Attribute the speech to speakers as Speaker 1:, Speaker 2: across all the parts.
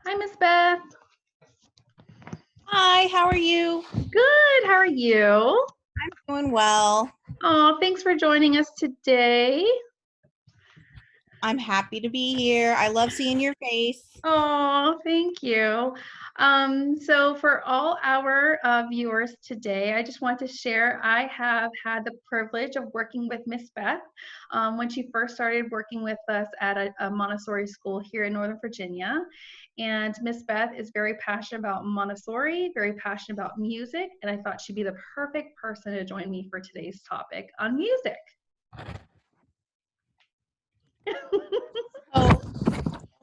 Speaker 1: Hi, Miss Beth.
Speaker 2: Hi, how are you?
Speaker 1: Good. How are you?
Speaker 2: I'm doing well.
Speaker 1: Oh, thanks for joining us today.
Speaker 2: I'm happy to be here. I love seeing your face.
Speaker 1: Oh, thank you. So for all our viewers today, I just want to share I have had the privilege of working with Miss Beth when she first started working with us at a Montessori school here in Northern Virginia. And Miss Beth is very passionate about Montessori, very passionate about music, and I thought she'd be the perfect person to join me for today's topic on music.
Speaker 2: So, a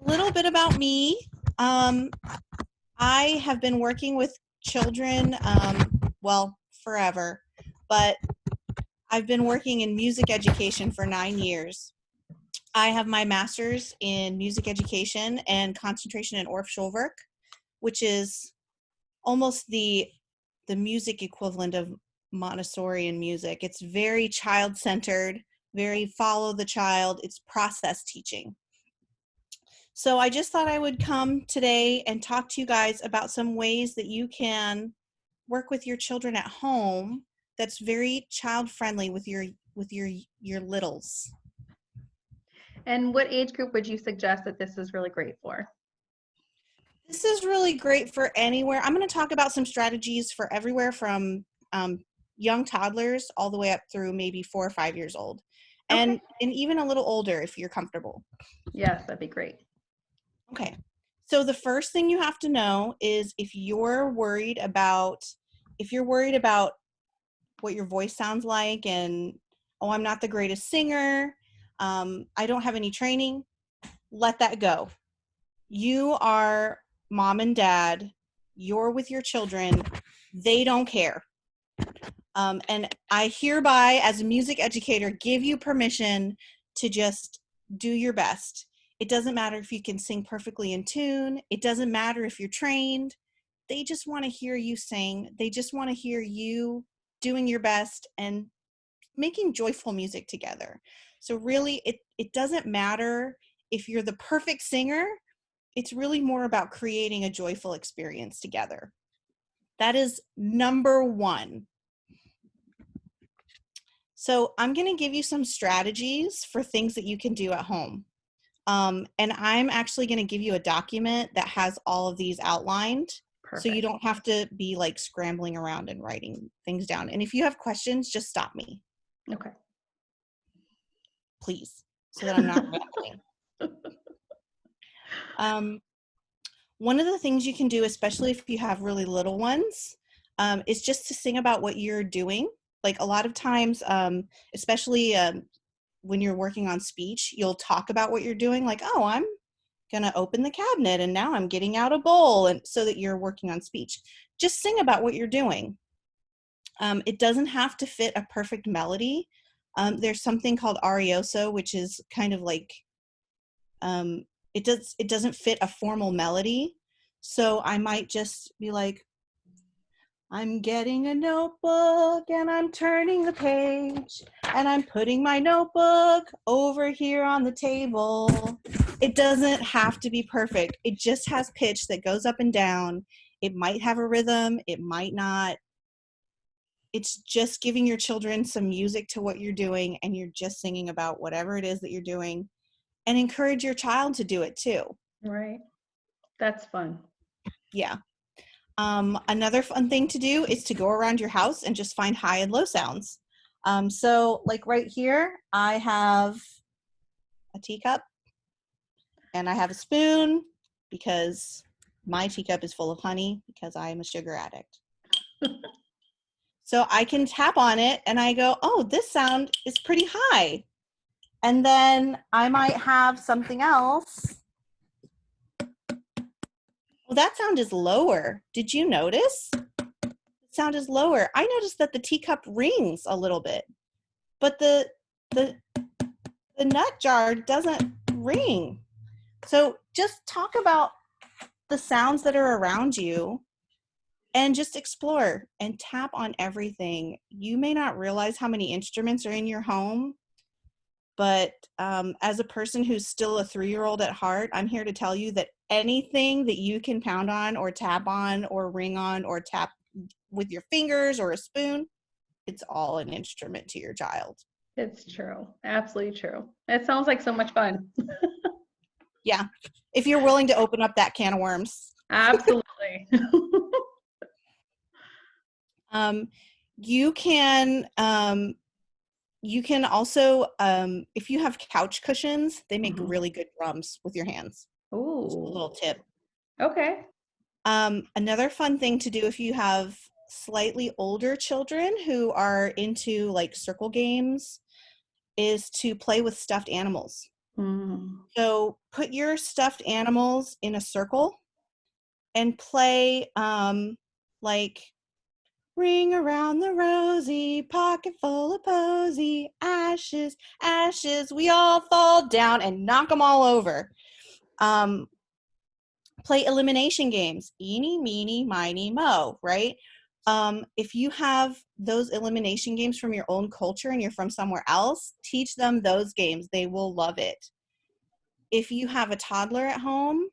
Speaker 2: little bit about me. I have been working with children, forever, but I've been working in music education for 9 years. I have my master's in music education and concentration in Orff-Schulwerk, which is almost the music equivalent of Montessori in music. It's very child-centered, very follow the child. It's process teaching. So I just thought I would come today and talk to you guys about some ways that you can work with your children at home that's very child-friendly with your littles.
Speaker 1: And what age group would you suggest that this is really great for?
Speaker 2: This is really great for anywhere. I'm going to talk about some strategies for everywhere from young toddlers all the way up through maybe 4 or 5 years old. And even a little older if you're comfortable.
Speaker 1: Yes, that'd be great.
Speaker 2: Okay. So the first thing you have to know is if you're worried about what your voice sounds like and, oh, I'm not the greatest singer, I don't have any training, let that go. You are mom and dad, you're with your children, they don't care. And I hereby, as a music educator, give you permission to just do your best. It doesn't matter if you can sing perfectly in tune. It doesn't matter if you're trained. They just want to hear you sing. They just want to hear you doing your best and making joyful music together. So really, it doesn't matter if you're the perfect singer. It's really more about creating a joyful experience together. That is number one. So I'm going to give you some strategies for things that you can do at home. And I'm actually going to give you a document that has all of these outlined. Perfect. So you don't have to be like scrambling around and writing things down. And if you have questions, just stop me.
Speaker 1: Okay.
Speaker 2: Please, so that I'm not rambling. One of the things you can do, especially if you have really little ones, is just to sing about what you're doing. Like a lot of times, especially when you're working on speech, you'll talk about what you're doing, like, oh, I'm going to open the cabinet and now I'm getting out a bowl, and so that you're working on speech. Just sing about what you're doing. It doesn't have to fit a perfect melody. There's something called arioso, which is kind of like, it doesn't fit a formal melody. So I might just be like, I'm getting a notebook and I'm turning the page and I'm putting my notebook over here on the table. It doesn't have to be perfect. It just has pitch that goes up and down. It might have a rhythm. It might not. It's just giving your children some music to what you're doing, and you're just singing about whatever it is that you're doing, and encourage your child to do it too.
Speaker 1: Right. That's fun.
Speaker 2: Yeah. Another fun thing to do is to go around your house and just find high and low sounds. So like right here, I have a teacup and I have a spoon because my teacup is full of honey because I am a sugar addict. So I can tap on it and I go, oh, this sound is pretty high. And then I might have something else. Well, that sound is lower. Did you notice? The sound is lower. I noticed that the teacup rings a little bit, but the nut jar doesn't ring. So just talk about the sounds that are around you and just explore and tap on everything. You may not realize how many instruments are in your home, but as a person who's still a 3-year-old at heart, I'm here to tell you that anything that you can pound on or tap on or ring on or tap with your fingers or a spoon, it's all an instrument to your child.
Speaker 1: It's true. Absolutely true. It sounds like so much fun.
Speaker 2: Yeah. If you're willing to open up that can of worms.
Speaker 1: Absolutely.
Speaker 2: You can also, if you have couch cushions, they make really good drums with your hands. Just a
Speaker 1: Ooh.
Speaker 2: little tip.
Speaker 1: Okay.
Speaker 2: Another fun thing to do if you have slightly older children who are into like circle games is to play with stuffed animals.
Speaker 1: Mm.
Speaker 2: So put your stuffed animals in a circle and play like ring around the rosy, pocket full of posy, ashes, ashes, we all fall down, and knock them all over. Play elimination games, eeny, meeny, miny, mo, right? If you have those elimination games from your own culture and you're from somewhere else, teach them those games. They will love it. If you have a toddler at home,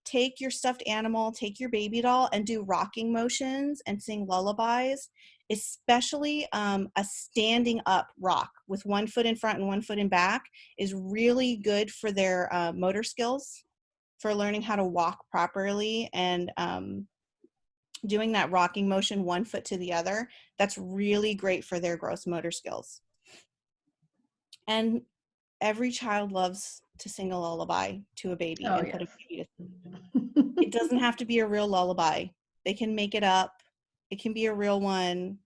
Speaker 2: take your stuffed animal, take your baby doll, and do rocking motions and sing lullabies, especially a standing up rock with one foot in front and one foot in back is really good for their motor skills, for learning how to walk properly, and doing that rocking motion one foot to the other. That's really great for their gross motor skills. And every child loves to sing a lullaby to a baby
Speaker 1: Oh,
Speaker 2: and put a
Speaker 1: yes.
Speaker 2: baby to sleep. It doesn't have to be a real lullaby. They can make it up. It can be a real one.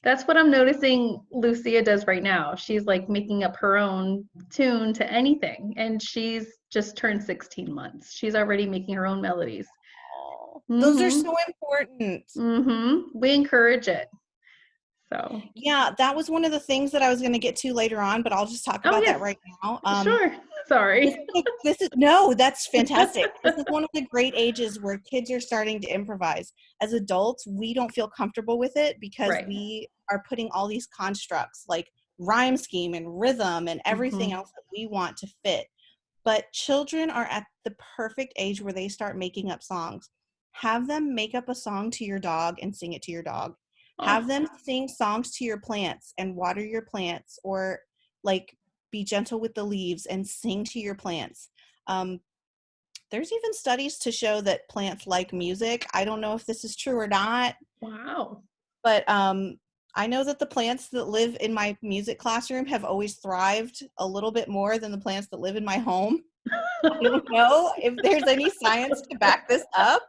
Speaker 1: That's what I'm noticing Lucia does right now. She's like making up her own tune to anything, and she's just turned 16 months. She's already making her own melodies.
Speaker 2: Oh, those are
Speaker 1: Mm-hmm.
Speaker 2: so important.
Speaker 1: Mm-hmm. We encourage it. So,
Speaker 2: Yeah, that was one of the things that I was going to get to later on, but I'll just talk
Speaker 1: oh
Speaker 2: about that
Speaker 1: yes,
Speaker 2: right now.
Speaker 1: sure. Sorry.
Speaker 2: No, that's fantastic. This is one of the great ages where kids are starting to improvise. As adults, we don't feel comfortable with it because
Speaker 1: Right.
Speaker 2: we are putting all these constructs like rhyme scheme and rhythm and everything
Speaker 1: Mm-hmm.
Speaker 2: else that we want to fit. But children are at the perfect age where they start making up songs. Have them make up a song to your dog and sing it to your dog. Have
Speaker 1: Oh,
Speaker 2: them sing songs to your plants and water your plants, or like be gentle with the leaves and sing to your plants. Um, there's even studies to show that plants like music. I don't know if this is true or not,
Speaker 1: wow.
Speaker 2: but I know that the plants that live in my music classroom have always thrived a little bit more than the plants that live in my home. I don't know if there's any science to back this up.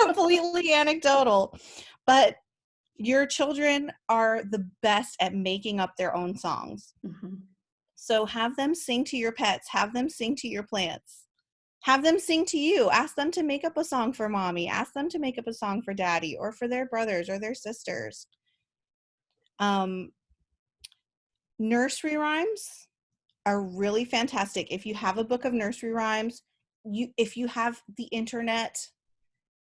Speaker 2: Completely anecdotal. But your children are the best at making up their own songs.
Speaker 1: Mm-hmm.
Speaker 2: So have them sing to your pets, have them sing to your plants. Have them sing to you. Ask them to make up a song for mommy. Ask them to make up a song for daddy or for their brothers or their sisters. Nursery rhymes are really fantastic. If you have a book of nursery rhymes, if you have the internet,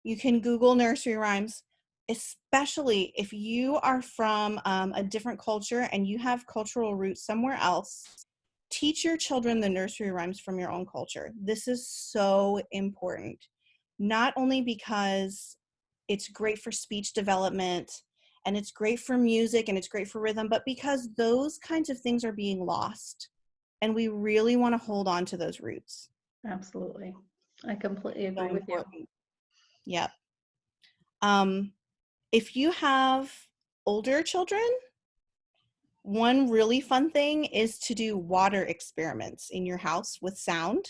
Speaker 2: you can Google nursery rhymes, especially if you are from a different culture and you have cultural roots somewhere else. Teach your children the nursery rhymes from your own culture. This is so important, not only because it's great for speech development and it's great for music and it's great for rhythm, but because those kinds of things are being lost. And we really want to hold on to those roots.
Speaker 1: Absolutely. I completely
Speaker 2: So
Speaker 1: agree with you.
Speaker 2: important. Yep. If you have older children, one really fun thing is to do water experiments in your house with sound.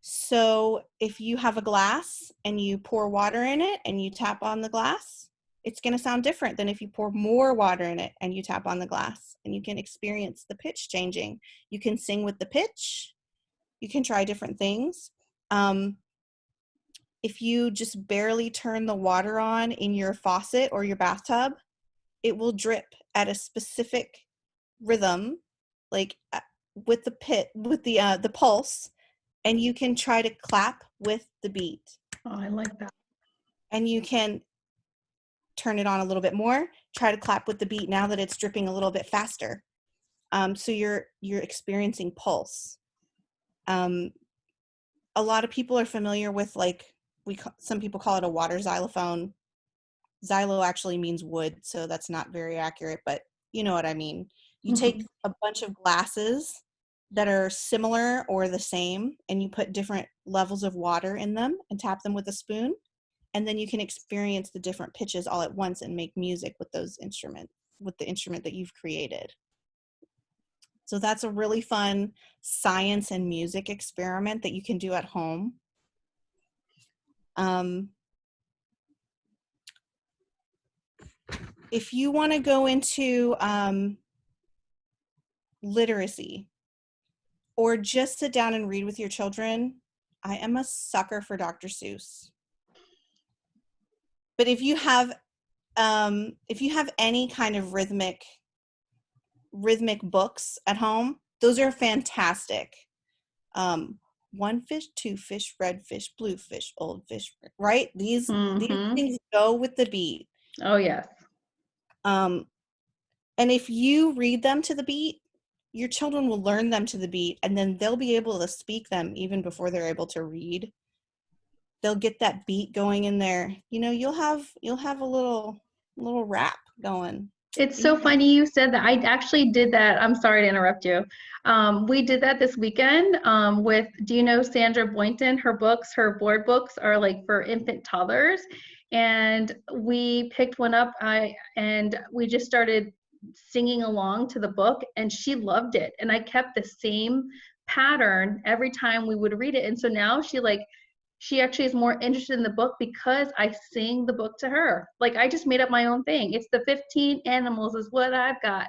Speaker 2: So if you have a glass and you pour water in it and you tap on the glass, it's going to sound different than if you pour more water in it and you tap on the glass, and you can experience the pitch changing. You can sing with the pitch. You can try different things. If you just barely turn the water on in your faucet or your bathtub, it will drip at a specific rhythm, like with the pulse, and you can try to clap with the beat.
Speaker 1: Oh, I like that.
Speaker 2: And you can turn it on a little bit more, try to clap with the beat now that it's dripping a little bit faster. So you're experiencing pulse. a lot of people are familiar with, like, some people call it a water xylophone. Xylo actually means wood, so that's not very accurate, but you know what I mean. You take
Speaker 1: Mhm.
Speaker 2: a bunch of glasses that are similar or the same, and you put different levels of water in them and tap them with a spoon, and then you can experience the different pitches all at once and make music with with the instrument that you've created. So that's a really fun science and music experiment that you can do at home. Um, if you want to go into literacy or just sit down and read with your children, I am a sucker for Dr. Seuss. But if you have any kind of rhythmic books at home, those are fantastic. Um, one fish, two fish, red fish, blue fish, old fish, right? These
Speaker 1: Mhm.
Speaker 2: things go with the beat.
Speaker 1: Oh yes.
Speaker 2: Um, and if you read them to the beat, your children will learn them to the beat, and then they'll be able to speak them even before they're able to read. They'll get that beat going in there. You know, you'll have a little rap going.
Speaker 1: It's
Speaker 2: And
Speaker 1: so
Speaker 2: you're happy.
Speaker 1: funny you said that. I actually did that. I'm sorry to interrupt you. We did that this weekend with, do you know Sandra Boynton? Her books, her board books are like for infant toddlers. And we picked one up and we just started singing along to the book and she loved it. And I kept the same pattern every time we would read it. And so now she actually is more interested in the book because I sing the book to her. Like I just made up my own thing. It's the 15 animals is what I've got.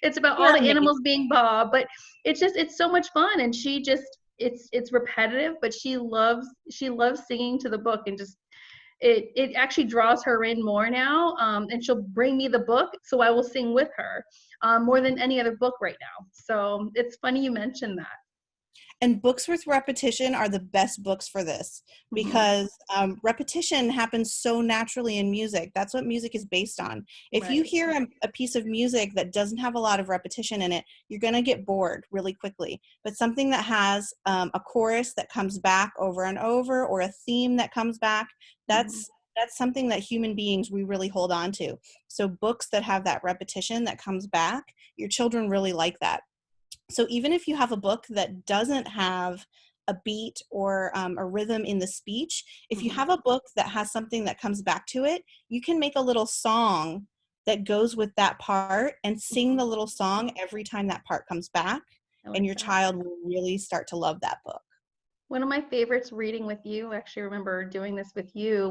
Speaker 1: It's about all
Speaker 2: You're
Speaker 1: the
Speaker 2: amazing.
Speaker 1: animals being Bob, but it's so much fun and she just it's repetitive, but she loves singing to the book and just it actually draws her in more now. And she'll bring me the book so I will sing with her more than any other book right now. So it's funny you mentioned that.
Speaker 2: And books with repetition are the best books for this
Speaker 1: Mhm.
Speaker 2: because repetition happens so naturally in music. That's what music is based on. If you
Speaker 1: Right.
Speaker 2: hear a piece of music that doesn't have a lot of repetition in it, you're going to get bored really quickly. But something that has a chorus that comes back over and over, or a theme that comes back,
Speaker 1: Mhm.
Speaker 2: that's something that human beings, we really hold on to. So books that have that repetition that comes back, your children really like that. So even if you have a book that doesn't have a beat or a rhythm in the speech, if you
Speaker 1: Mhm.
Speaker 2: have a book that has something that comes back to it, you can make a little song that goes with that part and sing the
Speaker 1: Mhm.
Speaker 2: little song every time that part comes back,
Speaker 1: I
Speaker 2: and
Speaker 1: like
Speaker 2: your
Speaker 1: that.
Speaker 2: child will really start to love that book.
Speaker 1: One of my favorites reading with you, I actually remember doing this with you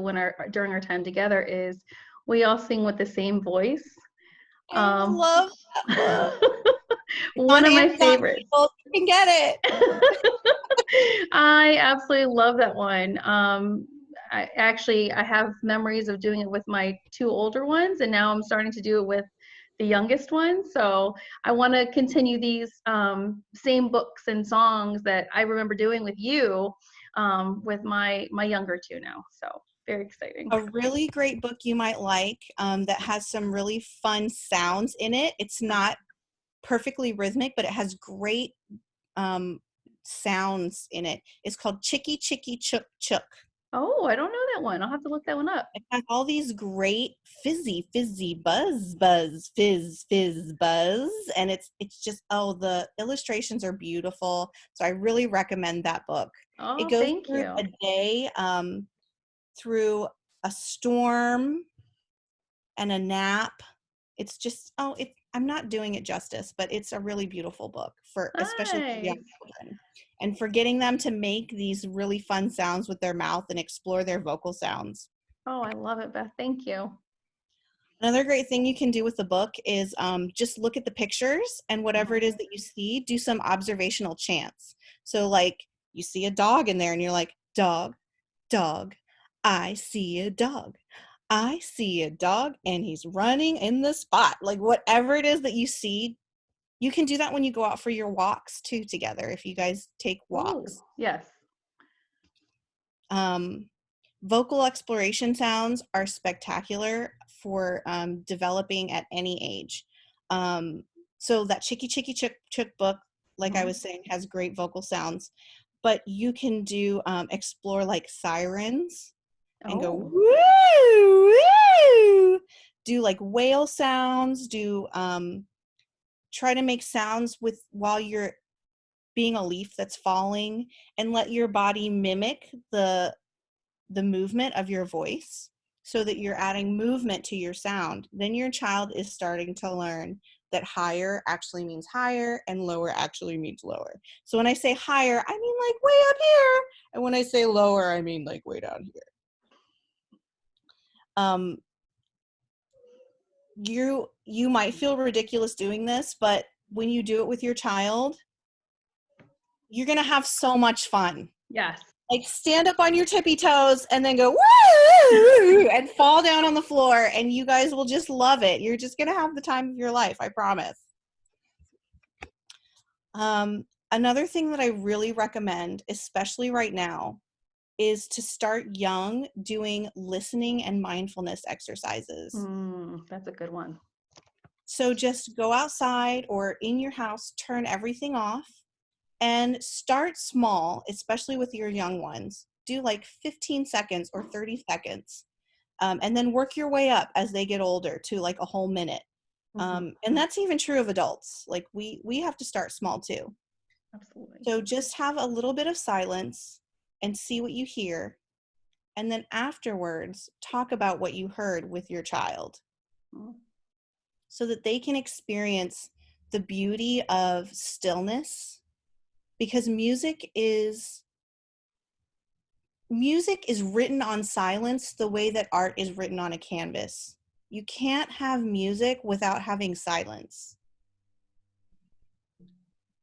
Speaker 1: during our time together, is we all sing with the same voice.
Speaker 2: I
Speaker 1: Um,
Speaker 2: love that book. It's
Speaker 1: one
Speaker 2: on
Speaker 1: of my
Speaker 2: Amazon,
Speaker 1: favorites.
Speaker 2: people. You can get it.
Speaker 1: I absolutely love that one. I have memories of doing it with my two older ones, and now I'm starting to do it with the youngest one. So I want to continue these same books and songs that I remember doing with you with my younger two now. So very exciting.
Speaker 2: A really great book you might like that has some really fun sounds in it. It's not perfectly rhythmic, but it has great um, sounds in it. It's called Chicky, Chicky, Chook, Chook.
Speaker 1: Oh, I don't know that one. I'll have to look that one up.
Speaker 2: It has all these great fizzy, fizzy, buzz, buzz, fizz, fizz, buzz, and it's just, oh, the illustrations are beautiful. So I really recommend that book. It
Speaker 1: Oh,
Speaker 2: goes
Speaker 1: thank
Speaker 2: through a
Speaker 1: you.
Speaker 2: day through a storm and a nap. It's just, I'm not doing it justice, but it's a really beautiful book for, especially for young
Speaker 1: Nice.
Speaker 2: children, and for getting them to make these really fun sounds with their mouth and explore their vocal sounds.
Speaker 1: Oh, I love it, Beth. Thank you.
Speaker 2: Another great thing you can do with the book is just look at the pictures, and whatever it
Speaker 1: Mhm.
Speaker 2: is that you see, do some observational chants. So like you see a dog in there and you're like, dog, dog, I see a dog. I see a dog and he's running in the spot. Like whatever it is that you see, you can do that when you go out for your walks too together if you guys take
Speaker 1: Oh,
Speaker 2: walks.
Speaker 1: yes.
Speaker 2: Um, Vocal exploration sounds are spectacular for developing at any age. So that Chicky Chicky Chook Chook book, like I
Speaker 1: Mhm.
Speaker 2: was saying, has great vocal sounds. but you can do explore like sirens and go
Speaker 1: Oh,
Speaker 2: woo woo. Do like whale sounds. Do try to make sounds with while you're being a leaf that's falling, and let your body mimic the movement of your voice so that you're adding movement to your sound. Then your child is starting to learn that higher actually means higher and lower actually means lower. So when I say higher, I mean like way up here. And when I say lower, I mean like way down here. You might feel ridiculous doing this, but when you do it with your child, you're going to have so much fun.
Speaker 1: yes.
Speaker 2: Like stand up on your tippy toes and then go woo and fall down on the floor, and you guys will just love it. You're just gonna have the time of your life, I promise. Another thing that I really recommend, especially right now, is to start young doing listening and mindfulness exercises.
Speaker 1: That's a good one.
Speaker 2: So just go outside or in your house, turn everything off, and start small, especially with your young ones. Do like 15 seconds or 30 seconds, and then work your way up as they get older to like a whole minute. And that's even true of adults. Like we have to start small too.
Speaker 1: Absolutely.
Speaker 2: So just have a little bit of silence and see what you hear. And then afterwards, talk about what you heard with your child so that they can experience the beauty of stillness, because music is written on silence the way that art is written on a canvas. You can't have music without having silence.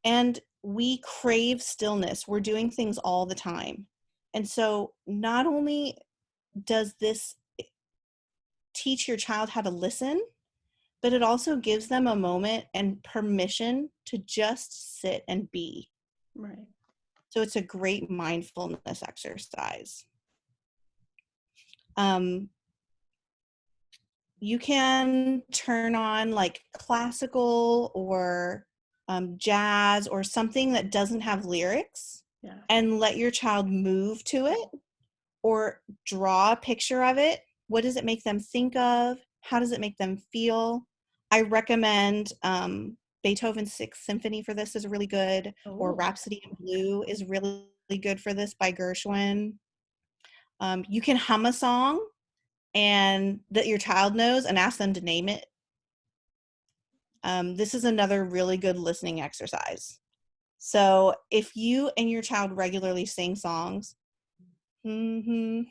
Speaker 2: And we crave stillness. We're doing things all the time. And so not only does this teach your child how to listen, but it also gives them a moment and permission to just sit and be.
Speaker 1: Right.
Speaker 2: So it's a great mindfulness exercise. You can turn on like classical or jazz or something that doesn't have lyrics, and let your child move to it or draw a picture of it. What does it make them think of? How does it make them feel? I recommend Beethoven's Sixth Symphony for this is really good, or Rhapsody in Blue is really good for this by Gershwin. You can hum a song and that your child knows and ask them to name it. This is another really good listening exercise. So if you and your child regularly sing songs, you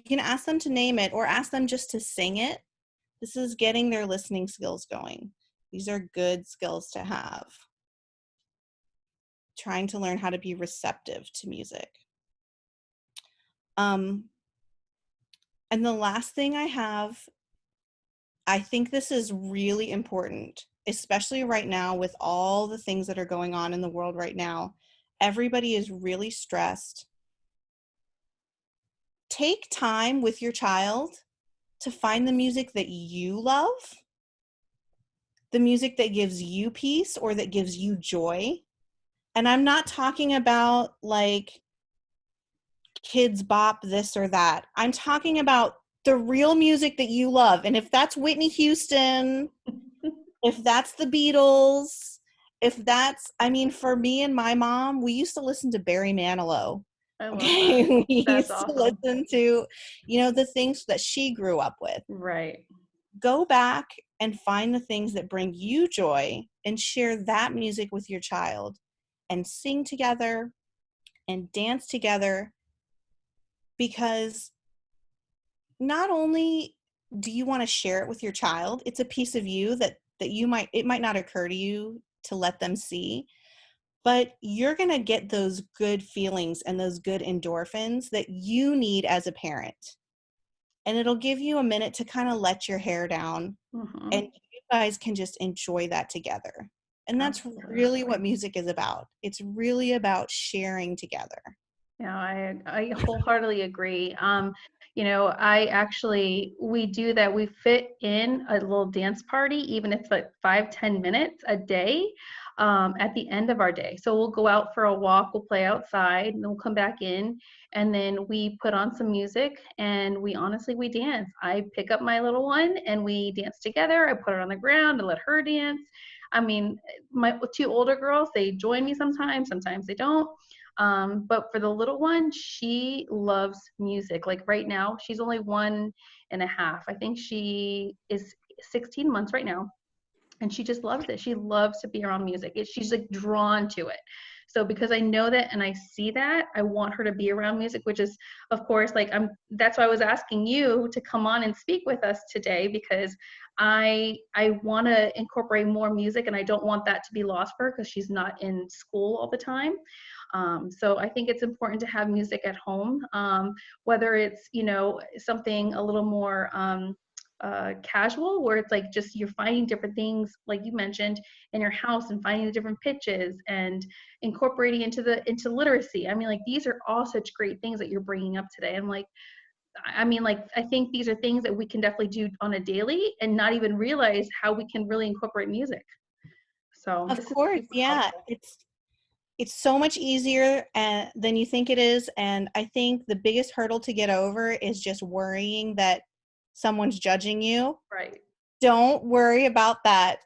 Speaker 2: can ask them to name it or ask them just to sing it. This is getting their listening skills going. These are good skills to have. Trying to learn how to be receptive to music. And the last thing I have, I think this is really important, especially right now with all the things that are going on in the world right now. Everybody is really stressed. Take time with your child to find the music that you love, the music that gives you peace or that gives you joy. And I'm not talking about like kids bop this or that. I'm talking about the real music that you love. And if that's Whitney Houston, if that's the Beatles, if that's, I mean, for me and my mom, we used to listen to Barry Manilow.
Speaker 1: I love
Speaker 2: Okay,
Speaker 1: that.
Speaker 2: we
Speaker 1: That's
Speaker 2: used to
Speaker 1: awesome.
Speaker 2: listen to, the things that she grew up with.
Speaker 1: Right.
Speaker 2: Go back and find the things that bring you joy and share that music with your child and sing together and dance together, because not only do you want to share it with your child, it's a piece of you that it might not occur to you to let them see, but you're going to get those good feelings and those good endorphins that you need as a parent. And it'll give you a minute to kind of let your hair down, and you guys can just enjoy that together. And that's really what music is about. It's really about sharing together.
Speaker 1: Yeah, I wholeheartedly agree. we do that. We fit in a little dance party, even if it's like 5-10 minutes a day, at the end of our day. So we'll go out for a walk, we'll play outside, and then we'll come back in, and then we put on some music, and we dance. I pick up my little one and we dance together. I put her on the ground and let her dance. I mean, my two older girls, they join me sometimes they don't. But for the little one, she loves music. Like right now, she's only 1.5. I think she is 16 months right now. And she just loves it. She loves to be around music. She's like drawn to it. So because I know that and I see that, I want her to be around music, which is, of course, that's why I was asking you to come on and speak with us today, because I want to incorporate more music, and I don't want that to be lost for her because she's not in school all the time. So I think it's important to have music at home, whether it's, something a little more casual, where it's like just you're finding different things, like you mentioned, in your house, and finding the different pitches and incorporating into literacy. I mean, like, these are all such great things that you're bringing up today. And I think these are things that we can definitely do on a daily and not even realize how we can really incorporate music. So
Speaker 2: Of
Speaker 1: this is
Speaker 2: course,
Speaker 1: super
Speaker 2: yeah.
Speaker 1: helpful.
Speaker 2: It's so much easier than you think it is. And I think the biggest hurdle to get over is just worrying that someone's judging you.
Speaker 1: Right.
Speaker 2: Don't worry about that.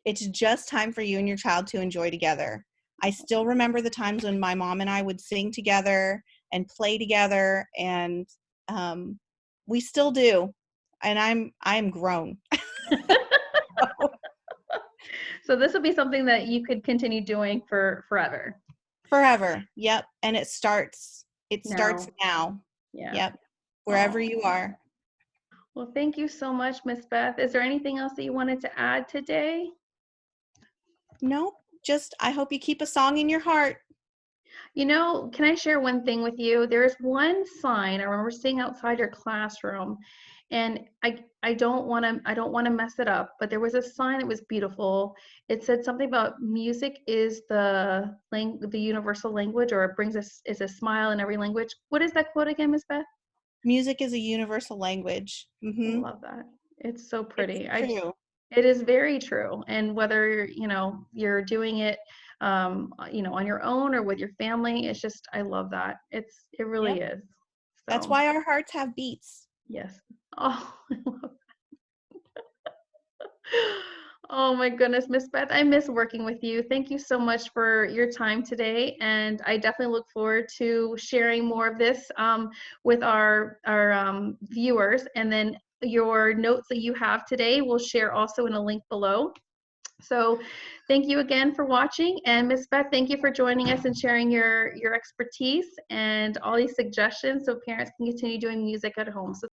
Speaker 2: It's just time for you and your child to enjoy together. I still remember the times when my mom and I would sing together and play together, and we still do. And I'm grown.
Speaker 1: So this will be something that you could continue doing for forever.
Speaker 2: Forever. Yep. And it starts
Speaker 1: Now.
Speaker 2: now.
Speaker 1: Yeah.
Speaker 2: Yep. Wherever
Speaker 1: Oh.
Speaker 2: you are.
Speaker 1: Well, thank you so much, Miss Beth. Is there anything else that you wanted to add today?
Speaker 2: No, just I hope you keep a song in your heart.
Speaker 1: Can I share one thing with you? There's one sign I remember seeing outside your classroom, and I don't want to mess it up, but there was a sign that was beautiful. It said something about music is the universal language, or it brings us is a smile in every language. What is that quote again, Miss Beth?
Speaker 2: Music is a universal language.
Speaker 1: I
Speaker 2: Mm-hmm.
Speaker 1: love that. It's so
Speaker 2: It's
Speaker 1: pretty.
Speaker 2: true.
Speaker 1: It is very true. And whether, you're doing it, on your own or with your family, it's just, I love that. It
Speaker 2: Yep.
Speaker 1: really is.
Speaker 2: That's
Speaker 1: So,
Speaker 2: why our hearts have beats.
Speaker 1: yes. Oh, I love Oh my goodness, Miss Beth, I miss working with you. Thank you so much for your time today, and I definitely look forward to sharing more of this with our viewers. And then your notes that you have today, we'll share also in a link below. So, thank you again for watching, and Miss Beth, thank you for joining us and sharing your expertise and all these suggestions so parents can continue doing music at home. So